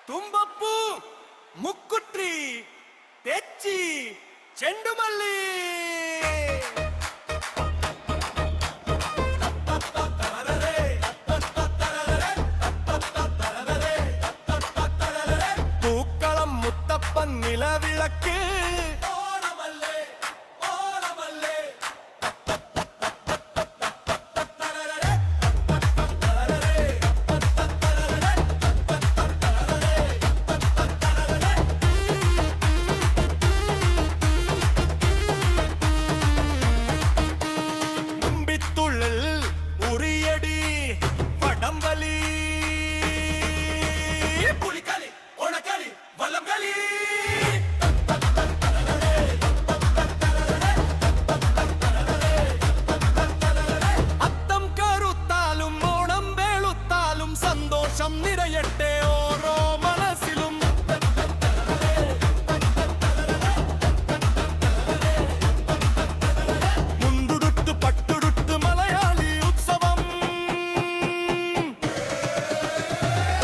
തുമ്പപ്പൂ മുക്കുറ്റി തെച്ചി ചെണ്ടുമല്ലി പൂക്കളം മുത്തപ്പൻ നിലവിളക്ക് നിറയട്ടെ ഓരോ മനസ്സിലും മുണ്ടുടുത്ത് പട്ടുടുത്ത് മലയാളി ഉത്സവം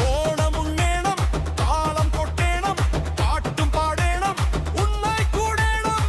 ഓണമുണ്ണേണം താളം കൊട്ടേണം പാട്ടും പാടേണം ഉണ്ണായി കൂടേണം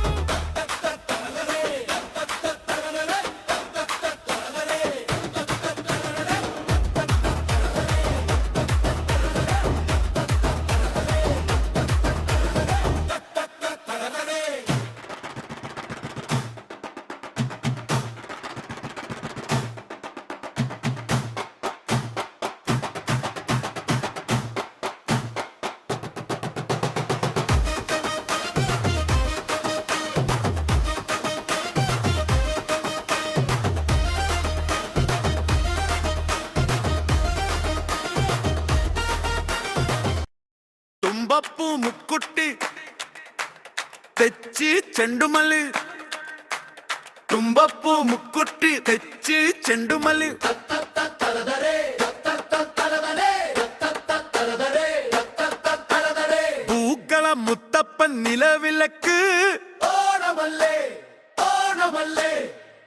തുമ്പപ്പൂ മുക്കുറ്റി തെച്ചി ചെണ്ടുമല്ലി തുമ്പപ്പൂ മുക്കുറ്റി തെച്ചി ചെണ്ടുമല്ലി പൂക്കളം മുത്തപ്പൻ നിലവിളക്ക് ഓണമല്ലേ ഓണമല്ലേ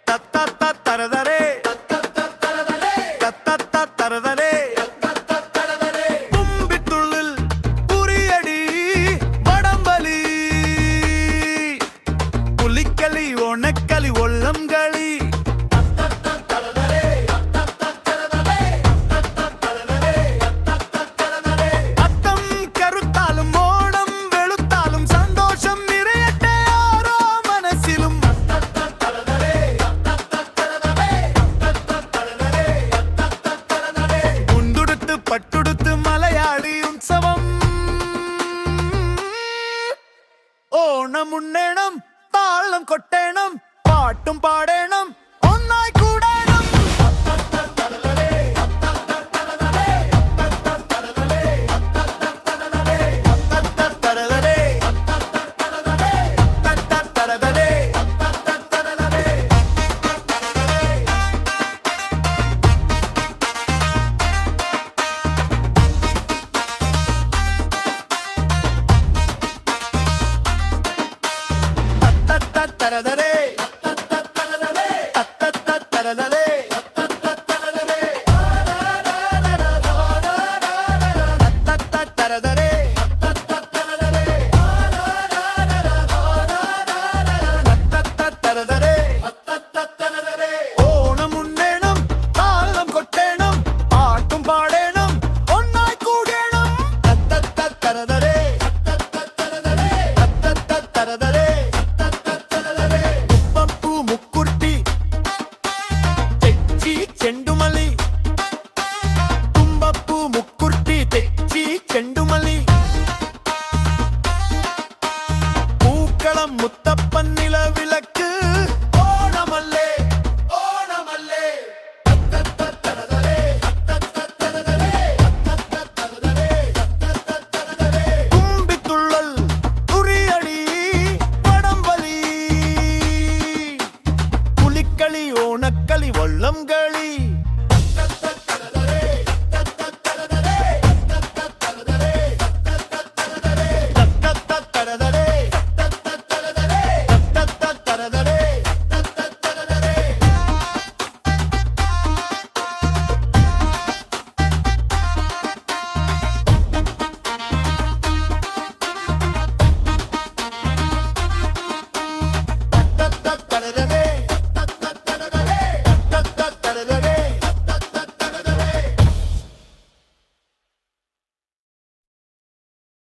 തത്തത്തരതരേ തത്തത്തരതരേ ഓണക്കളി ഒള്ളം കളി അത്തം കറുത്താലും ഓണം വെളുത്താലും സന്തോഷം നിറയട്ടെ ഓരോ മനസ്സിലും മുണ്ടുടുത്ത് പട്ടുടുത്ത് മലയാളി ഉത്സവം ഓണമുണ്ണേണം താളം കൊട്ടേണം പാട്ടും പാടേണം